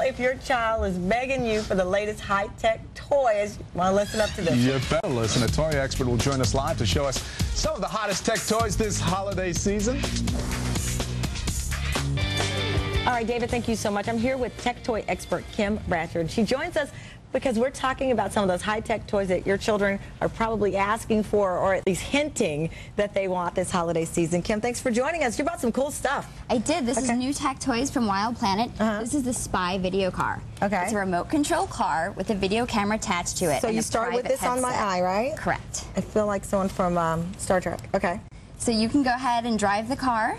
if your child is begging you for the latest high-tech toys. Want to listen up to this? You better listen. A toy expert will join us live to show us some of the hottest tech toys this holiday season. All right, David, thank you so much. I'm here with tech toy expert Kim Bratchard. She joins us because we're talking about some of those high-tech toys that your children are probably asking for, or at least hinting that they want this holiday season. Kim, thanks for joining us. You brought some cool stuff. I did. This is new tech toys from Wild Planet. This is the Spy video car. Okay. It's a remote control car with a video camera attached to it. So you start with this on my eye, right? Correct. I feel like someone from Star Trek. Okay. So you can go ahead and drive the car.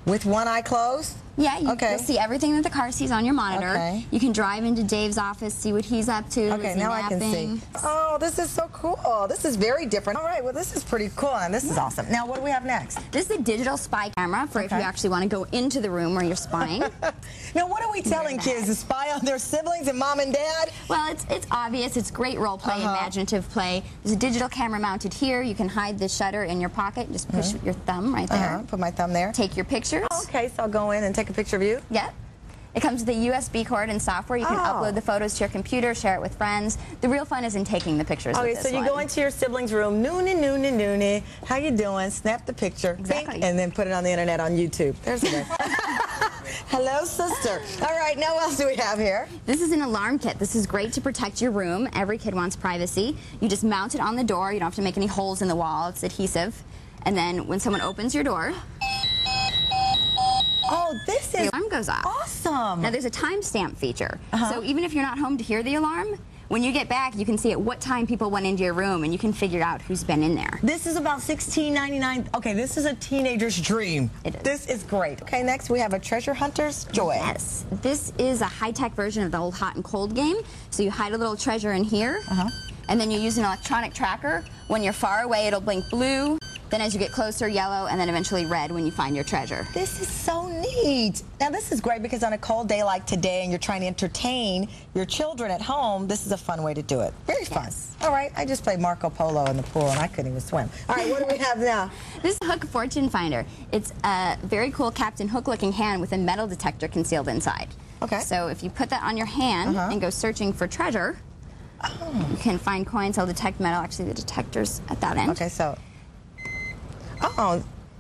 With one eye closed? Yeah, you'll see everything that the car sees on your monitor. Okay. You can drive into Dave's office, see what he's up to. Okay, now I can see. Oh, this is so cool. This is very different. All right, well, this is pretty cool, and this is awesome. Now, what do we have next? This is the digital spy camera for if you actually want to go into the room where you're spying. Now, what are we telling kids to spy on their siblings and mom and dad? Well, it's obvious. It's great role play, imaginative play. There's a digital camera mounted here. You can hide the shutter in your pocket. Just push your thumb right there. Put my thumb there. Take your pictures. Okay, so I'll go in and take a picture of you? Yeah. It comes with a USB cord and software. You can upload the photos to your computer, share it with friends. The real fun is in taking the pictures. Okay, so you go into your sibling's room, noonie, how you doing? Snap the picture, exactly, and then put it on the internet on YouTube. There's it. Hello, sister. All right, now what else do we have here? This is an alarm kit. This is great to protect your room. Every kid wants privacy. You just mount it on the door. You don't have to make any holes in the wall. It's adhesive. And then when someone opens your door, this is the alarm goes off. Awesome. Now there's a timestamp feature. So even if you're not home to hear the alarm, when you get back, you can see at what time people went into your room, and you can figure out who's been in there. This is about $16.99. Okay, this is a teenager's dream. It is. This is great. Okay, next we have a treasure hunter's joy. Yes. This is a high-tech version of the old hot and cold game. So you hide a little treasure in here, and then you use an electronic tracker. When you're far away, it'll blink blue. Then as you get closer, yellow, and then eventually red when you find your treasure. This is so neat. Now this is great because on a cold day like today and you're trying to entertain your children at home, this is a fun way to do it. Very fun. All right, I just played Marco Polo in the pool and I couldn't even swim. All right, what do we have now? This is a Hook Fortune Finder. It's a very cool Captain Hook looking hand with a metal detector concealed inside. Okay. So if you put that on your hand and go searching for treasure, you can find coins. They'll detect metal. Actually, the detector's at that end. Okay, so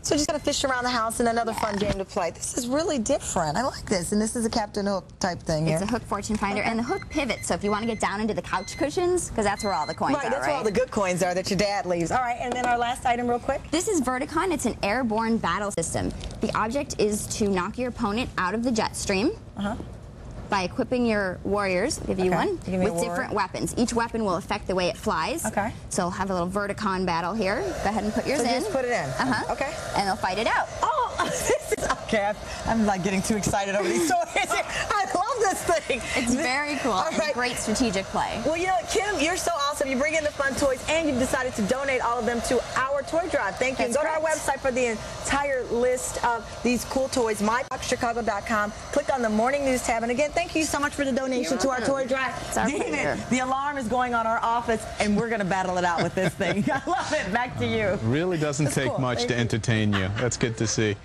so just gotta fish around the house and another fun game to play. This is really different. I like this, and this is a Captain Hook type thing here. It's a Hook Fortune Finder, and the hook pivots, so if you want to get down into the couch cushions, because that's where all the coins are, that's where all the good coins are that your dad leaves. All right, and then our last item real quick. This is Verticon. It's an airborne battle system. The object is to knock your opponent out of the jet stream. By equipping your warriors, I'll give you one, with different weapons. Each weapon will affect the way it flies. Okay. So we'll have a little Verticon battle here. Go ahead and put yours in. Just put it in. Okay. And they'll fight it out. Oh, this is okay. I'm like getting too excited over these toys. I love this thing. It's very cool. It's great strategic play. Well, you know what, Kim, you're so awesome. You bring in the fun toys, and you've decided to donate all of them to our toy drive. Thank you. And go to our website for the entire list of these cool toys, myboxchicago.com. Click on the morning news tab. And again, thank you so much for the donation to our toy drive. David, the alarm is going on our office, and we're going to battle it out with this thing. I love it. Back to you. It really doesn't take much to entertain you. That's good to see.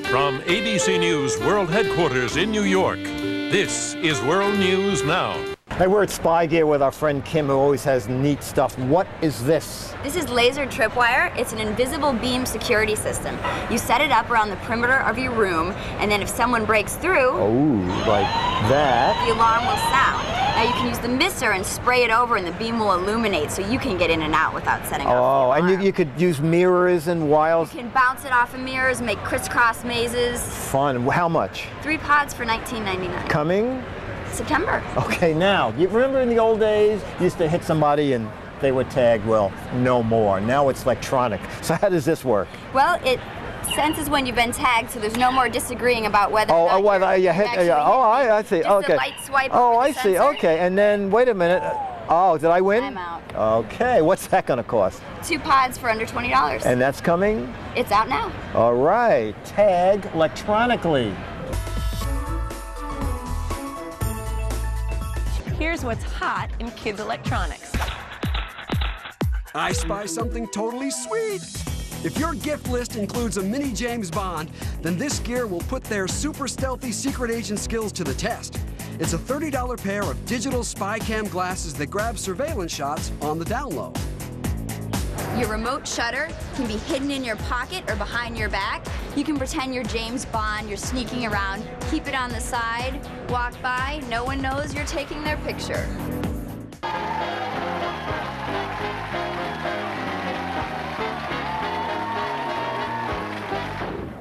From ABC News World Headquarters in New York, this is World News Now. Hey, we're at Spy Gear with our friend Kim, who always has neat stuff. What is this? This is laser tripwire. It's an invisible beam security system. You set it up around the perimeter of your room, and then if someone breaks through, like that, the alarm will sound. Now you can use the mister and spray it over, and the beam will illuminate, so you can get in and out without setting off the alarm. And you could use mirrors and wiles. You can bounce it off of mirrors, make crisscross mazes. Fun. How much? 3 pods for $19.99. Coming? September. Okay, now, you remember in the old days, you used to hit somebody and they were tagged? Well, no more. Now it's electronic. So how does this work? Well, it senses when you've been tagged, so there's no more disagreeing about whether I see. Just Okay. a light swipe Oh, over the I see. sensor. Okay, and then, wait a minute. Oh, did I win? I'm out. Okay, what's that going to cost? 2 pods for under $20. And that's coming? It's out now. All right. Tag electronically. Here's what's hot in kids' electronics. I spy something totally sweet. If your gift list includes a mini James Bond, then this gear will put their super stealthy secret agent skills to the test. It's a $30 pair of digital spy cam glasses that grab surveillance shots on the down low. Your remote shutter can be hidden in your pocket or behind your back. You can pretend you're James Bond, you're sneaking around, keep it on the side, walk by, no one knows you're taking their picture.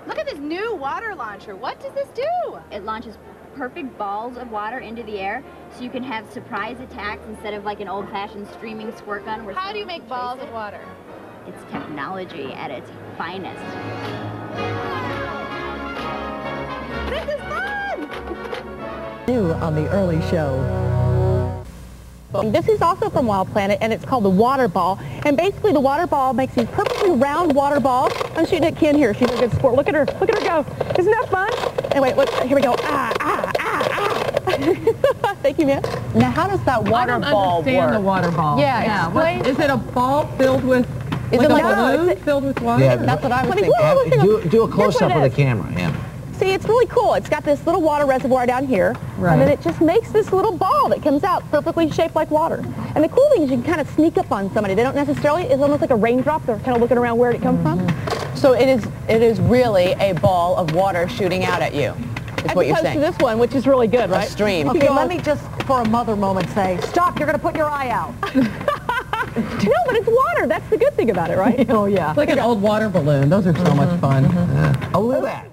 Look at this new water launcher. What does this do? It launches perfect balls of water into the air, so you can have surprise attacks instead of like an old-fashioned streaming squirt gun. Where How do you make balls of water? It's technology at its finest. This is fun! New on the early show. This is also from Wild Planet, and it's called the water ball. And basically, the water ball makes these perfectly round water balls. I'm shooting at Ken here. She's a good sport. Look at her. Look at her go. Isn't that fun? Anyway, look. Here we go. Ah, ah, ah, ah. Thank you, man. Now, how does that water ball work? The water ball. Yeah, explain. Is it a ball filled with? Is it like a balloon filled with water? Yeah, that's what I was thinking. Do a close-up of the camera, yeah. See, it's really cool. It's got this little water reservoir down here, and then it just makes this little ball that comes out perfectly shaped like water. And the cool thing is you can kind of sneak up on somebody. They don't necessarily, it's almost like a raindrop. They're kind of looking around where it comes from. So it is really a ball of water shooting out at you, is what you're saying. As opposed to this one, which is really good, right? A stream. Okay, let me just, for a mother moment, say, stop, you're going to put your eye out. No, but it's water. That's the good thing about it, right? Oh, yeah. It's like an old water balloon. Those are so much fun. Oh, look at that.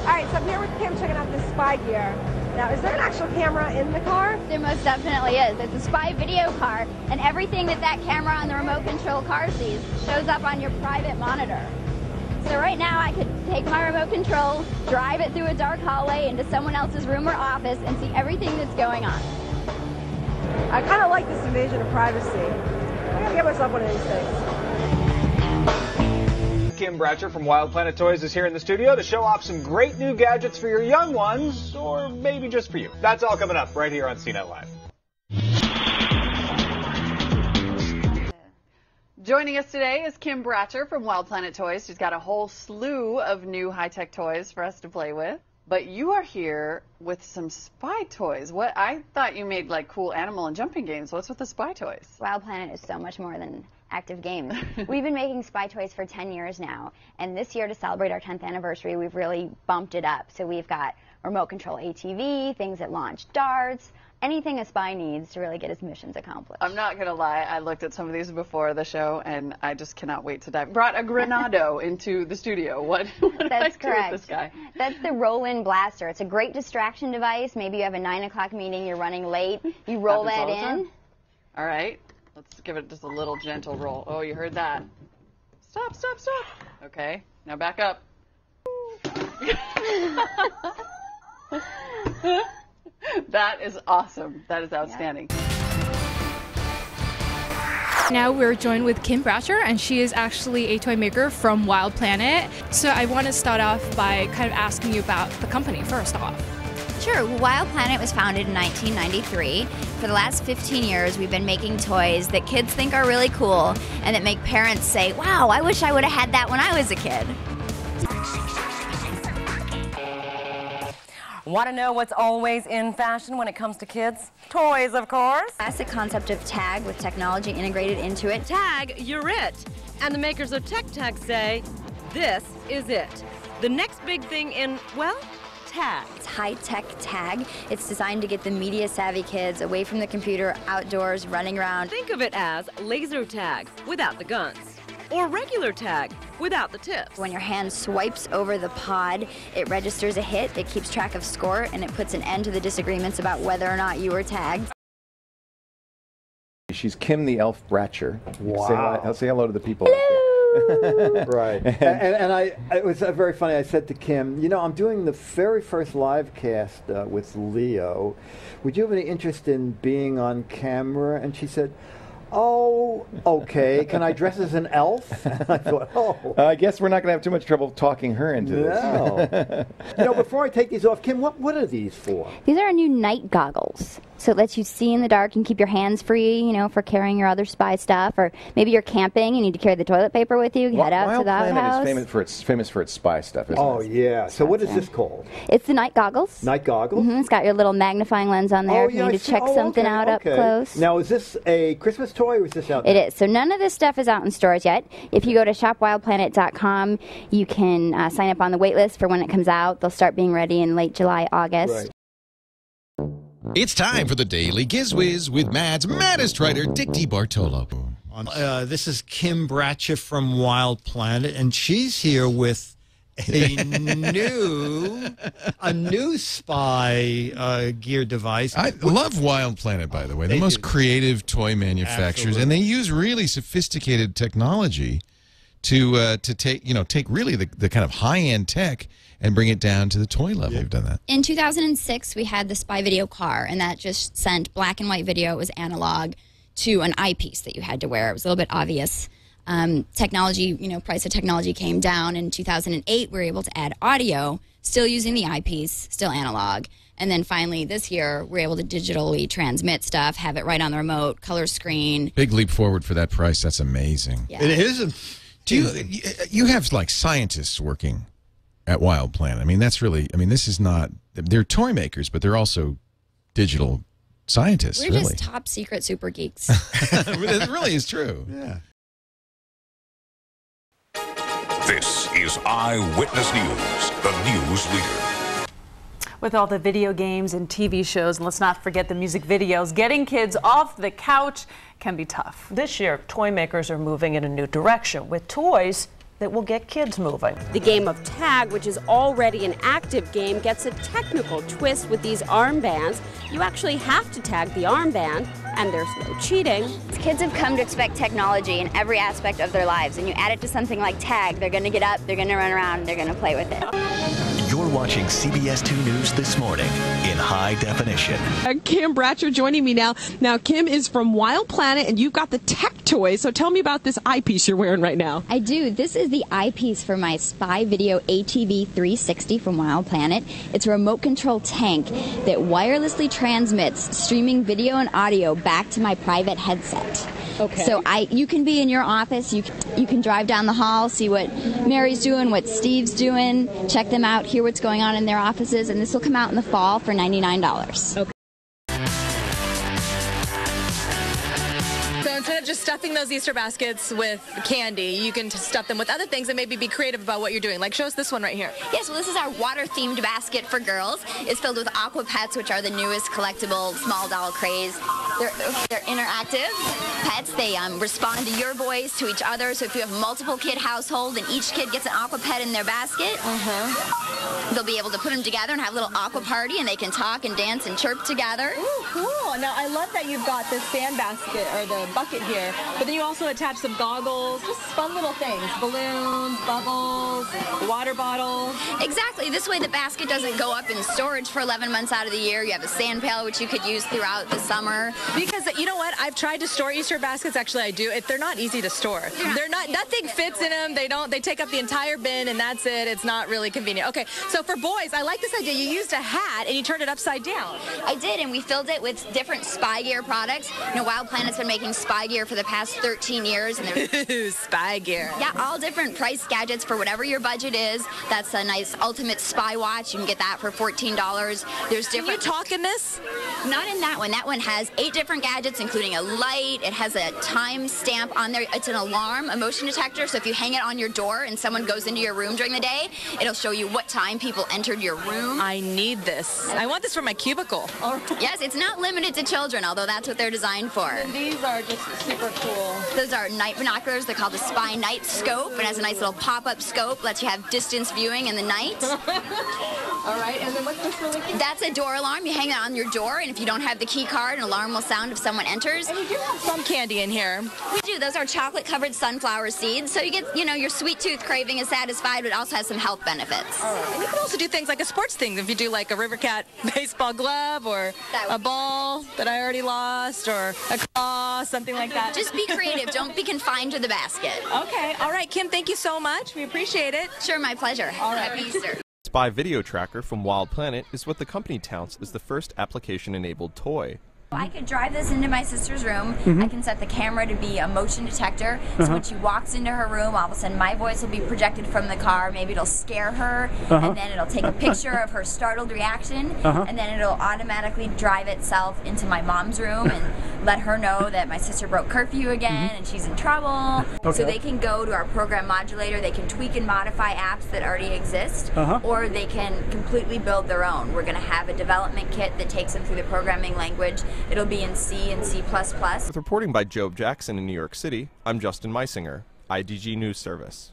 All right, so I'm here with Kim checking out this spy gear. Now, is there an actual camera in the car? There most definitely is. It's a spy video car, and everything that camera on the remote control car sees shows up on your private monitor. So right now I could take my remote control, drive it through a dark hallway into someone else's room or office and see everything that's going on. I kind of like this invasion of privacy. I gotta get myself one of these things. Kim Bratcher from Wild Planet Toys is here in the studio to show off some great new gadgets for your young ones, or maybe just for you. That's all coming up right here on CNET Live. Joining us today is Kim Bratcher from Wild Planet Toys. She's got a whole slew of new high-tech toys for us to play with. But you are here with some spy toys. What I thought you made like cool animal and jumping games. What's with the spy toys? Wild Planet is so much more than active games. We've been making spy toys for 10 years now, and this year to celebrate our 10th anniversary, we've really bumped it up. So we've got remote control ATV, things that launch darts, anything a spy needs to really get his missions accomplished. I'm not going to lie, I looked at some of these before the show, and I just cannot wait to dive. Brought a Granado into the studio. What did I do with this guy? That's the roll-in blaster. It's a great distraction device. Maybe you have a 9 o'clock meeting, you're running late, you roll that in. All right, let's give it just a little gentle roll. Oh, you heard that. Stop, stop, stop. Okay, now back up. That is awesome. That is outstanding. Now we're joined with Kim Bratcher, and she is actually a toy maker from Wild Planet. So I want to start off by kind of asking you about the company first off. Sure. Well, Wild Planet was founded in 1993. For the last 15 years, we've been making toys that kids think are really cool and that make parents say, wow, I wish I would have had that when I was a kid. Want to know what's always in fashion when it comes to kids? Toys, of course. Classic concept of tag with technology integrated into it. Tag, you're it. And the makers of Tech Tag say, this is it. The next big thing in, well, tag. It's high-tech tag. It's designed to get the media-savvy kids away from the computer, outdoors, running around. Think of it as laser tag without the guns. Or regular tag without the tips. When your hand swipes over the pod, it registers a hit, it keeps track of score, and it puts an end to the disagreements about whether or not you were tagged. She's Kim the Elf Bratcher. Wow. Say hello to the people. Hello. Right. And it was very funny. I said to Kim, you know, I'm doing the very first live cast with Leo. Would you have any interest in being on camera? And she said, oh, okay. Can I dress as an elf? And I thought, oh. I guess we're not going to have too much trouble talking her into this. No. You know, before I take these off, Kim, what are these for? These are our new night goggles. So it lets you see in the dark and keep your hands free, you know, for carrying your other spy stuff. Or maybe you're camping, you need to carry the toilet paper with you, head out to the outhouse. Wild Planet is famous for its spy stuff, isn't it? Oh, yeah. So what is this called? It's the night goggles. Night goggles? It's got your little magnifying lens on there if you need to check something out up close. Now, is this a Christmas toy or is this out there? It is. So none of this stuff is out in stores yet. If you go to shopwildplanet.com, you can sign up on the wait list for when it comes out. They'll start being ready in late July, August. Right. It's time for the Daily Gizwiz with Mad's maddest writer, Dick DeBartolo. This is Kim Bratcher from Wild Planet, and she's here with a new spy gear device. I love Wild Planet, by the way. The most creative toy manufacturers, and they use really sophisticated technology to take really the kind of high-end tech and bring it down to the toy level. We've done that. In 2006, we had the spy video car, and that just sent black and white video. It was analog to an eyepiece that you had to wear. It was a little bit obvious. Technology, price of technology came down. In 2008, we were able to add audio, still using the eyepiece, still analog. And then finally, this year, we're able to digitally transmit stuff, have it right on the remote, color screen. Big leap forward for that price. That's amazing. Yeah. It is. You have like scientists working at Wild Planet. I mean, that's really, this is not, they're toy makers, but they're also digital scientists. We're just top secret super geeks. It really is true. Yeah. This is Eyewitness News, the news leader. With all the video games and TV shows, and let's not forget the music videos, getting kids off the couch can be tough. This year, toy makers are moving in a new direction with toys that will get kids moving. The game of tag, which is already an active game, gets a technical twist with these armbands. You actually have to tag the armband, and there's no cheating. Kids have come to expect technology in every aspect of their lives, and you add it to something like tag, they're going to get up, they're going to run around, they're going to play with it. You're watching CBS 2 News This Morning in high definition. Kim Bratcher joining me now. Now, Kim is from Wild Planet, and you've got the tech toy. So tell me about this eyepiece you're wearing right now. I do. This is the eyepiece for my spy video ATV 360 from Wild Planet. It's a remote control tank that wirelessly transmits streaming video and audio back to my private headset. Okay. So you can be in your office, you can drive down the hall, see what Mary's doing, what Steve's doing, check them out, hear what's going on in their offices, and this will come out in the fall for $99. Okay. So instead of just stuffing those Easter baskets with candy, you can stuff them with other things and maybe be creative about what you're doing. Like, show us this one right here. Yes, well, this is our water-themed basket for girls. It's filled with Aqua Pets, which are the newest collectible small doll craze. They're interactive pets. They respond to your voice, to each other. So if you have multiple kid household and each kid gets an Aqua Pet in their basket, they'll be able to put them together and have a little aqua party, and they can talk and dance and chirp together. Ooh, cool. Now, I love that you've got this sand basket or the bucket here, but then you also attach some goggles, just fun little things, balloons, bubbles, water bottle. Exactly. This way the basket doesn't go up in storage for 11 months out of the year. You have a sand pail, which you could use throughout the summer. Because you know what? I've tried to store Easter baskets. Actually, I do. They're not easy to store. They're not. Nothing fits in them. They take up the entire bin, and that's it. It's not really convenient. Okay, so for boys, I like this idea. You used a hat and you turned it upside down. I did, and we filled it with different spy gear products. Wild Planet's been making spy gear for the past 13 years, and there's spy gear. Yeah, all different price gadgets for whatever your budget is. That's a nice ultimate spy watch. You can get that for $14. There's different. Can you talk in this? Not in that one. That one has 8 different gadgets, including a light. It has a time stamp on there. It's an alarm, a motion detector. So if you hang it on your door and someone goes into your room during the day, it'll show you what time people entered your room. I need this. I want this for my cubicle. Yes, it's not limited to children, although that's what they're designed for. And these are just super cool. Those are night binoculars. They're called the Spy Night Scope. It has a nice little pop-up scope. Lets you have distance viewing in the night. All right, and then what's this really cool? That's a door alarm. You hang it on your door, and if you don't have the key card, an alarm will sound if someone enters. And you do have some candy in here. We do. Those are chocolate-covered sunflower seeds. So you get, your sweet tooth craving is satisfied, but it also has some health benefits. All right. And you can also do things like a sports thing. If you do like a River Cat baseball glove or a ball that I already lost or a claw, something like that. Just be creative. Don't be confined to the basket. Okay. All right, Kim, thank you so much. We appreciate it. Sure, my pleasure. All right. Happy Easter. Spy Video Tracker from Wild Planet is what the company touts as the first application-enabled toy. I could drive this into my sister's room. I can set the camera to be a motion detector. So when she walks into her room, all of a sudden my voice will be projected from the car. Maybe it'll scare her, and then it'll take a picture of her startled reaction, and then it'll automatically drive itself into my mom's room and let her know that my sister broke curfew again and she's in trouble. So they can go to our program modulator. They can tweak and modify apps that already exist, or they can completely build their own. We're going to have a development kit that takes them through the programming language. It'll be in C and C++. With reporting by Job Jackson in New York City, I'm Justin Meisinger, IDG News Service.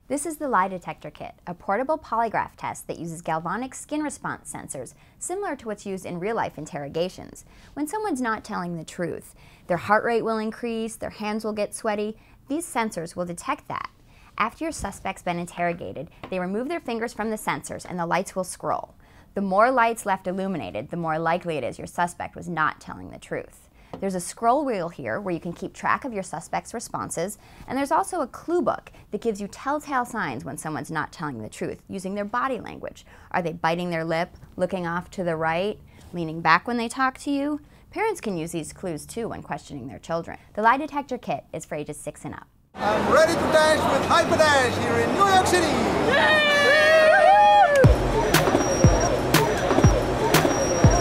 This is the Lie Detector Kit, a portable polygraph test that uses galvanic skin response sensors, similar to what's used in real-life interrogations. When someone's not telling the truth, their heart rate will increase, their hands will get sweaty. These sensors will detect that. After your suspect's been interrogated, they remove their fingers from the sensors and the lights will scroll. The more lights left illuminated, the more likely it is your suspect was not telling the truth. There's a scroll wheel here where you can keep track of your suspect's responses, and there's also a clue book that gives you telltale signs when someone's not telling the truth, using their body language. Are they biting their lip, looking off to the right, leaning back when they talk to you? Parents can use these clues too when questioning their children. The Lie Detector Kit is for ages 6 and up. I'm ready to dance with Hyper Dash here in New York City.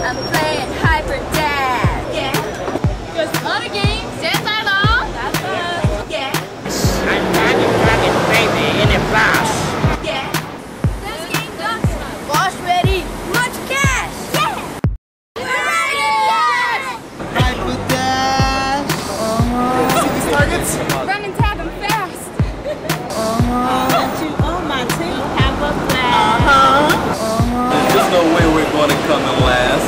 I'm playing Hyper Dash. Yeah. Just other games, just I long. That's us. Yeah. I'm dragging baby in a flash. Yeah. This game done. Boss ready. Much cash. Yeah. We're ready. Yes. Hyper Dash. See these targets? Run and tag them fast. Let you on my team. Have a blast. There's no way we're going to come in last.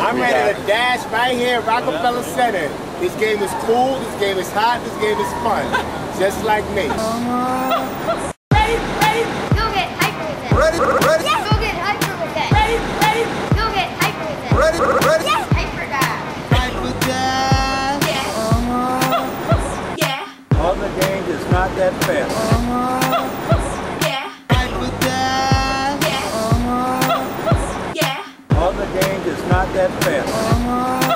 I'm ready to dash right here at Rockefeller Center. This game is cool, this game is hot, this game is fun. Just like me. Ready, ready. Go get hyper with it. Ready, ready. Yes. Go get hyper with it. Ready, ready. Go get hyper with it. Ready, ready. Yes. Hyper dash. Hyper Dash. Yeah. Yeah. All the games is not that fast. Yeah. Hyper Dash. Yeah. Yeah. All the games is not that fast.